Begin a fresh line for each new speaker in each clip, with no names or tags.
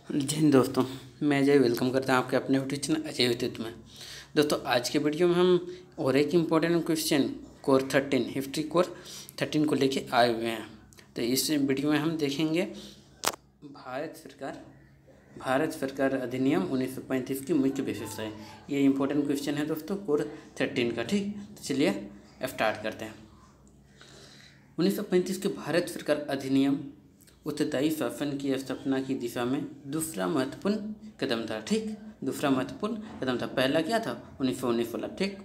जय हिंद दोस्तों। मैं अजय वेलकम करता हूँ आपके अपने यूट्यूब चैनल अजय व्यक्तित्व में। दोस्तों आज के वीडियो में हम और एक important question core 13 history core 13 को लेके आए हुए हैं। तो इस वीडियो में हम देखेंगे भारत सरकार अधिनियम 1935 की मुख्य विशेषताएं। ये इम्पोर्टेंट क्वेश्चन है दोस्तों कोर 13 का। ठीक, तो चलिए स्टार्ट करते हैं। 1935 के भारत सरकार अधिनियम उत्तरदायी शासन की स्थापना की दिशा में दूसरा महत्वपूर्ण कदम था। ठीक, दूसरा महत्वपूर्ण कदम था। पहला क्या था? 1919 वाला। ठीक,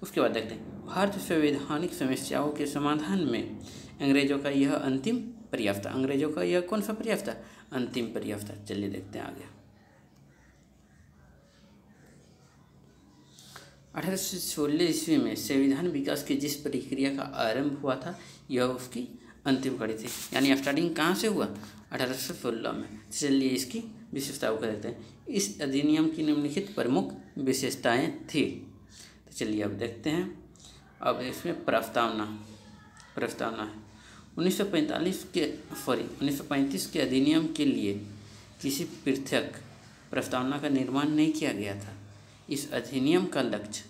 उसके बाद देखते हैं भारत संवैधानिक समस्याओं के समाधान में अंग्रेजों का यह अंतिम प्रयास था। अंग्रेजों का यह कौन सा प्रयास था? अंतिम प्रयास था। चलिए देखते हैं आगे। 1816 ईस्वी में संविधान विकास की जिस प्रक्रिया का आरंभ हुआ था यह उसकी अंतिम कड़ी थी। यानी स्टार्टिंग कहाँ से हुआ? 1816 में। चलिए इसकी विशेषताओं को देखते हैं। इस अधिनियम की निम्नलिखित प्रमुख विशेषताएं थी। तो चलिए अब देखते हैं। अब इसमें प्रस्तावना है। 1935 के अधिनियम के लिए किसी पृथक प्रस्तावना का निर्माण नहीं किया गया था। इस अधिनियम का लक्ष्य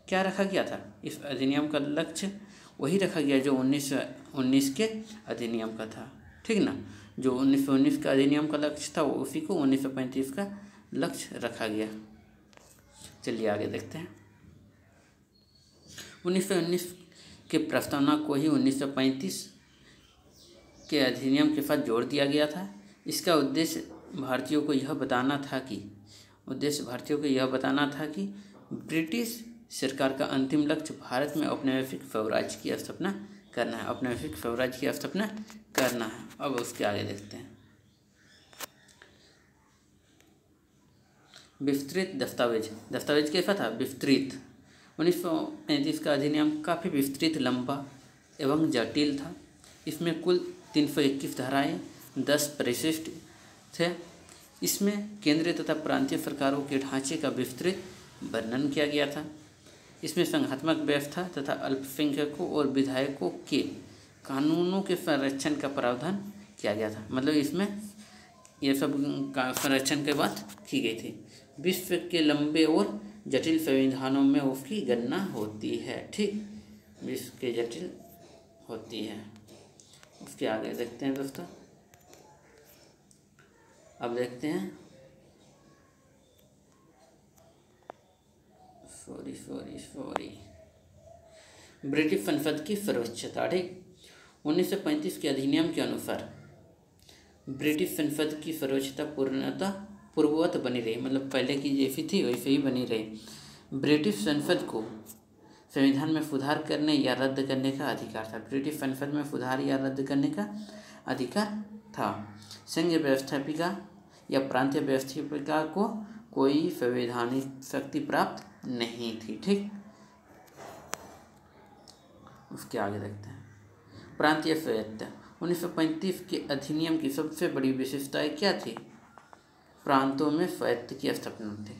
क्या रखा गया था? इस अधिनियम का लक्ष्य वही रखा गया जो 1919 के अधिनियम का था। ठीक ना, जो 1919 का अधिनियम का लक्ष्य था वो उसी को 1935 का लक्ष्य रखा गया। चलिए आगे देखते हैं। 1919 के प्रस्तावना को ही 1935 के अधिनियम के साथ जोड़ दिया गया था। इसका उद्देश्य भारतीयों को यह बताना था कि ब्रिटिश सरकार का अंतिम लक्ष्य भारत में औपनिवेशिक स्वराज्य की स्थापना करना है। अब उसके आगे देखते हैं। विस्तृत दस्तावेज कैसा था? विस्तृत। 1935 का अधिनियम काफ़ी विस्तृत, लंबा एवं जटिल था। इसमें कुल 321 धाराएं, 10 परिशिष्ट थे। इसमें केंद्रीय तथा प्रांतीय सरकारों के ढांचे का विस्तृत वर्णन किया गया था। इसमें संघात्मक व्यवस्था तथा अल्पसंख्यकों और विधायकों के कानूनों के संरक्षण का प्रावधान किया गया था। मतलब इसमें ये सब का संरक्षण की बात की गई थी। विश्व के लंबे और जटिल संविधानों में उसकी गणना होती है। ठीक, विश्व के जटिल होती है। उसके आगे देखते हैं दोस्तों। अब देखते हैं ब्रिटिश संसद की सर्वोच्चता। ठीक, 1935 के अधिनियम के अनुसार ब्रिटिश संसद की सर्वोच्चता पूर्ववत बनी रही। मतलब पहले की जैसी थी वैसे ही बनी रही। ब्रिटिश संसद को संविधान में सुधार करने या रद्द करने का अधिकार था। ब्रिटिश संसद में सुधार या रद्द करने का अधिकार था। संघीय व्यवस्थापिका या प्रांतीय व्यवस्थापिका को कोई संवैधानिक शक्ति प्राप्त नहीं थी। ठीक, उसके आगे देखते हैं। प्रांतीय स्वायत्तता। 1935 के अधिनियम की सबसे बड़ी विशेषताएं क्या थी? प्रांतों में स्वायत्त की स्थापना थी।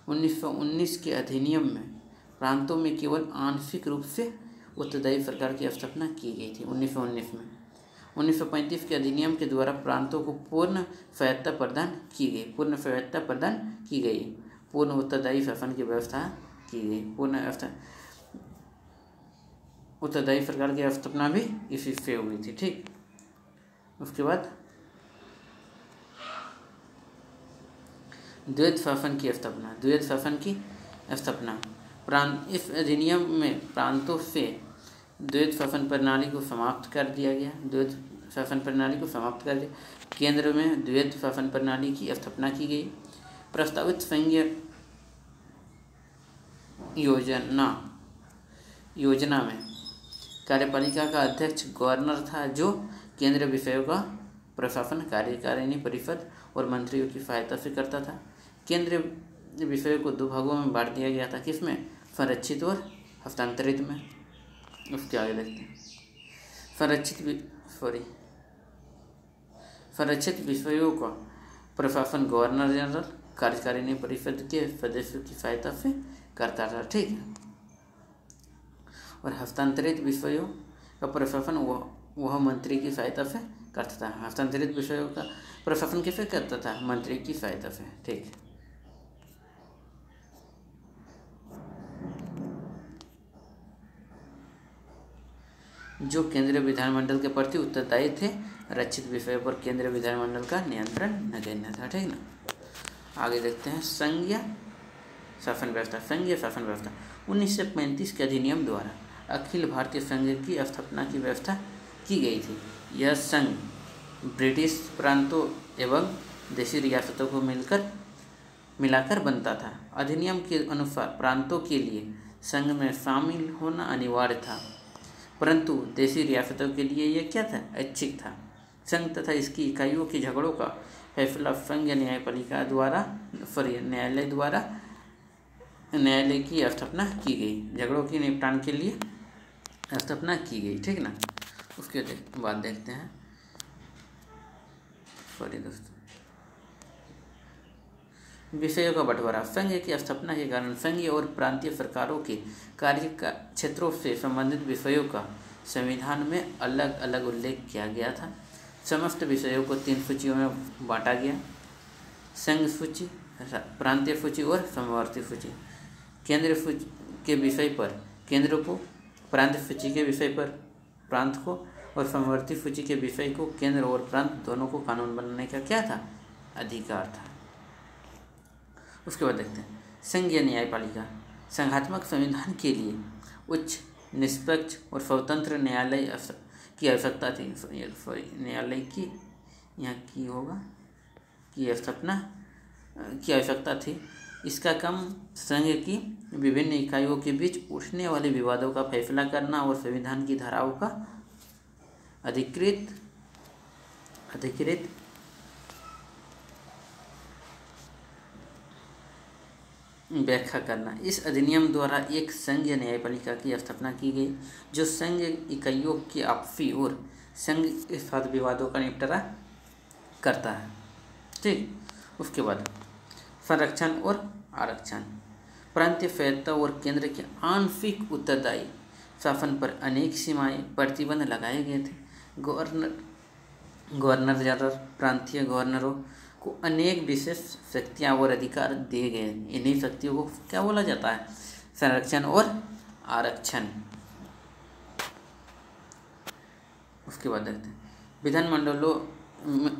1919 के अधिनियम में प्रांतों में केवल आंशिक रूप से उत्तरदायी सरकार की स्थापना की गई थी। 1919 में 1935 के अधिनियम के द्वारा प्रांतों को पूर्ण स्वायत्तता प्रदान की गई। पूर्ण उत्तरदायी शासन की व्यवस्था की गई। उत्तरदायी सरकार की स्थापना भी इसी से हुई थी। ठीक, उसके बाद द्वैध शासन की स्थापना। इस अधिनियम में प्रांतों से द्वैध शासन प्रणाली को समाप्त कर दिया। केंद्र में द्वैध शासन प्रणाली की स्थापना की गई। प्रस्तावित संघीय योजना में कार्यपालिका का अध्यक्ष गवर्नर था, जो केंद्रीय विषयों का प्रशासन कार्यकारिणी परिषद और मंत्रियों की सहायता से करता था। केंद्रीय विषयों को 2 भागों में बांट दिया गया था। किसमें? संरक्षित और हस्तांतरित में। उसके आगे देखते हैं। संरक्षित विषयों का प्रशासन गवर्नर जनरल कार्यकारिणी परिषद के सदस्यों की सहायता से करता था। ठीक है, और हस्तांतरित विषयों का प्रशासन वह मंत्री की सहायता से करता था। हस्तांतरित विषयों का प्रशासन किसे करता था? मंत्री की सहायता से। ठीक। जो केंद्रीय विधानमंडल के प्रति उत्तरदायी थे, रक्षित विषयों पर केंद्रीय विधानमंडल का नियंत्रण नगण्य था। ठीक ना। आगे देखते हैं संघीय शासन व्यवस्था। संघीय शासन व्यवस्था 1935 के अधिनियम द्वारा अखिल भारतीय संघ की स्थापना की व्यवस्था की गई थी। यह संघ ब्रिटिश प्रांतों एवं देशी रियासतों को मिलाकर बनता था। अधिनियम के अनुसार प्रांतों के लिए संघ में शामिल होना अनिवार्य था, परंतु देशी रियासतों के लिए यह क्या था? ऐच्छिक था। संघ तथा इसकी इकाइयों के झगड़ों का फैसला संघ न्यायपालिका द्वारा न्यायालय की स्थापना की गई। झगड़ों के निपटान के लिए स्थापना की गई। ठीक ना। उसके बाद देखते हैं विषयों का बंटवारा। संघ की स्थापना के कारण संघीय और प्रांतीय सरकारों के कार्य का क्षेत्रों से संबंधित विषयों का संविधान में अलग अलग उल्लेख किया गया था। समस्त विषयों को 3 सूचियों में बांटा गया: संघ सूची, प्रांतीय सूची और समवर्ती सूची। केंद्र सूची के विषय पर केंद्र को, प्रांतीय सूची के विषय पर प्रांत को और समवर्ती सूची के विषय को केंद्र और प्रांत दोनों को कानून बनाने का क्या था? अधिकार था। उसके बाद देखते हैं संघीय न्यायपालिका। संघात्मक संविधान के लिए उच्च, निष्पक्ष और स्वतंत्र न्यायालय की आवश्यकता थी। न्यायालय की यहाँ की होगा की स्थापना की आवश्यकता थी। इसका काम संघ की विभिन्न इकाइयों के बीच उठने वाले विवादों का फैसला करना और संविधान की धाराओं का अधिकृत व्याख्या करना। इस अधिनियम द्वारा एक संघीय न्यायपालिका की स्थापना की गई, जो संघ इकाइयों के आपसी और संघ के साथ विवादों का निपटारा करता है। ठीक। उसके बाद संरक्षण और आरक्षण। प्रांतीय स्वायत्तता और केंद्र के आंशिक उत्तरदायी शासन पर अनेक सीमाएं, प्रतिबंध लगाए गए थे। गवर्नर जनरल, प्रांतीय गवर्नरों को अनेक विशेष शक्तियाँ और अधिकार दिए गए। इन्हीं शक्तियों को क्या बोला जाता है? संरक्षण और आरक्षण। उसके बाद देखते हैं विधानमंडलों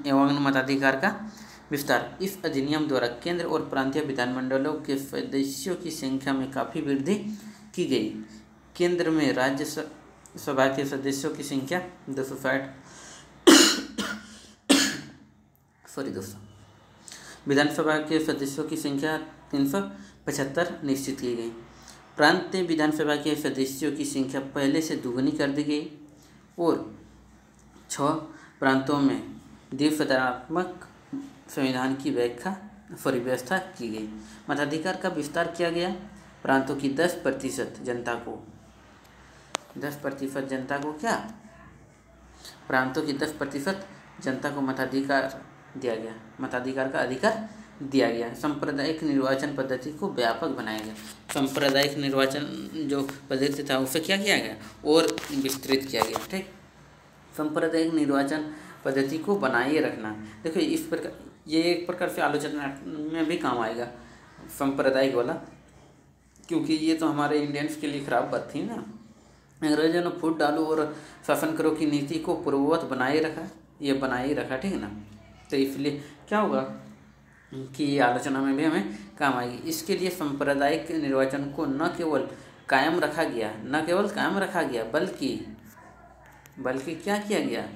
एवं मताधिकार का विस्तार। इस अधिनियम द्वारा केंद्र और प्रांतीय विधानमंडलों के सदस्यों की संख्या में काफ़ी वृद्धि की गई। केंद्र में राज्यसभा के सदस्यों की संख्या 260 विधानसभा के सदस्यों की संख्या 375 निश्चित की गई। प्रांतीय विधानसभा के सदस्यों की संख्या पहले से दुगनी कर दी गई और 6 प्रांतों में द्विसदनात्मक संविधान की व्यवस्था की गई। मताधिकार का विस्तार किया गया। प्रांतों की 10% जनता को क्या? प्रांतों की 10% जनता को मताधिकार दिया गया। मताधिकार का अधिकार दिया गया। सांप्रदायिक निर्वाचन पद्धति को व्यापक बनाया गया। सांप्रदायिक निर्वाचन जो पद्धति था उसे क्या किया गया? और विस्तृत किया गया। ठीक। सांप्रदायिक निर्वाचन पद्धति को बनाए रखना। देखो इस प्रकार ये एक प्रकार से आलोचना में भी काम आएगा सांप्रदायिक वाला, क्योंकि ये तो हमारे इंडियंस के लिए खराब बात थी ना। अंग्रेजों ने फूट डालो और शासन करो की नीति को पूर्ववत बनाए रखा। ठीक है ना। तो इसलिए क्या होगा कि आलोचना में भी हमें काम आएगी। इसके लिए सांप्रदायिक निर्वाचन को न केवल कायम रखा गया बल्कि क्या किया गया?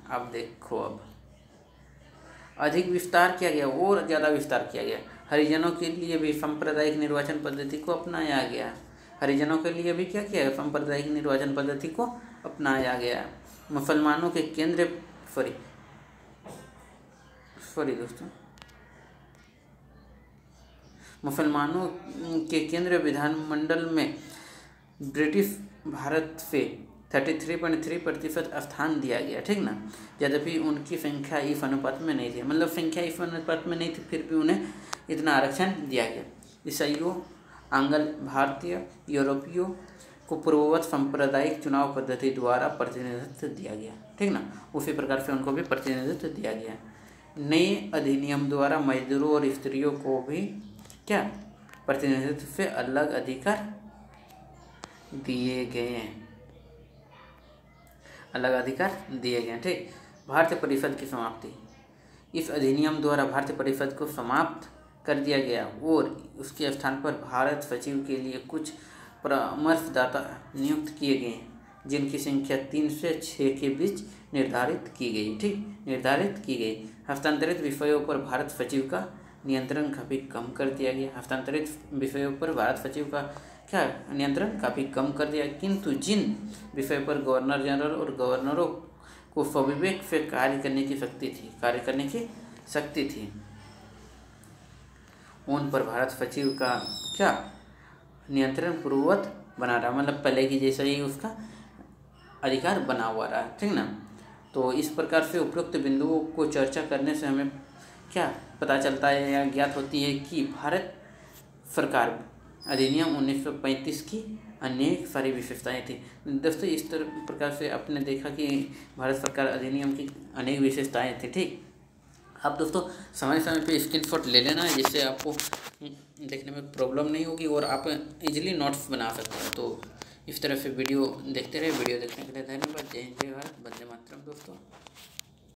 अब देखो, अब अधिक विस्तार किया गया और ज़्यादा विस्तार किया गया। हरिजनों के लिए भी सांप्रदायिक निर्वाचन पद्धति को अपनाया गया। हरिजनों के लिए भी क्या किया गया? सांप्रदायिक निर्वाचन पद्धति को अपनाया गया। मुसलमानों के केंद्रीय विधानमंडल में ब्रिटिश भारत से 33.3% स्थान दिया गया। ठीक ना। यद्यपि उनकी संख्या इस अनुपात में नहीं थी, मतलब संख्या इस अनुपात में नहीं थी, फिर भी उन्हें इतना आरक्षण दिया गया। ईसाइयों, आंग्ल भारतीय, यूरोपियों को पूर्ववत सांप्रदायिक चुनाव पद्धति द्वारा प्रतिनिधित्व दिया गया। ठीक ना। उसी प्रकार से उनको भी प्रतिनिधित्व दिया गया। नए अधिनियम द्वारा मजदूरों और स्त्रियों को भी क्या प्रतिनिधित्व से अलग अधिकार दिए गए हैं, अलग अधिकार दिए गए। ठीक। भारतीय परिषद की समाप्ति। इस अधिनियम द्वारा भारतीय परिषद को समाप्त कर दिया गया और उसके स्थान पर भारत सचिव के लिए कुछ परामर्शदाता नियुक्त किए गए, जिनकी संख्या 3 से 6 के बीच निर्धारित की गई। ठीक, निर्धारित की गई। हस्तांतरित विषयों पर भारत सचिव का नियंत्रण काफ़ी कम कर दिया गया। हस्तांतरित विषयों पर भारत सचिव का क्या नियंत्रण काफ़ी कम कर दिया, किंतु जिन विषयों पर गवर्नर जनरल और गवर्नरों को स्वविवेक से कार्य करने की शक्ति थी, उन पर भारत सचिव का क्या नियंत्रण पूर्ववत बना रहा, मतलब पहले की जैसा ही उसका अधिकार बना हुआ रहा। ठीक ना। तो इस प्रकार से उपरोक्त बिंदुओं को चर्चा करने से हमें क्या पता चलता है या ज्ञात होती है कि भारत सरकार अधिनियम 1935 की अनेक सारी विशेषताएं थी। दोस्तों इस प्रकार से आपने देखा कि भारत सरकार अधिनियम की अनेक विशेषताएं थी। ठीक। आप दोस्तों समय समय पे स्क्रीनशॉट ले लेना, जिससे आपको देखने में प्रॉब्लम नहीं होगी और आप इजीली नोट्स बना सकते हो। तो इस तरह से वीडियो देखते रहे। वीडियो देखने के लिए धन्यवाद। जय हिंद, जय भारत, वंदे मातरम दोस्तों।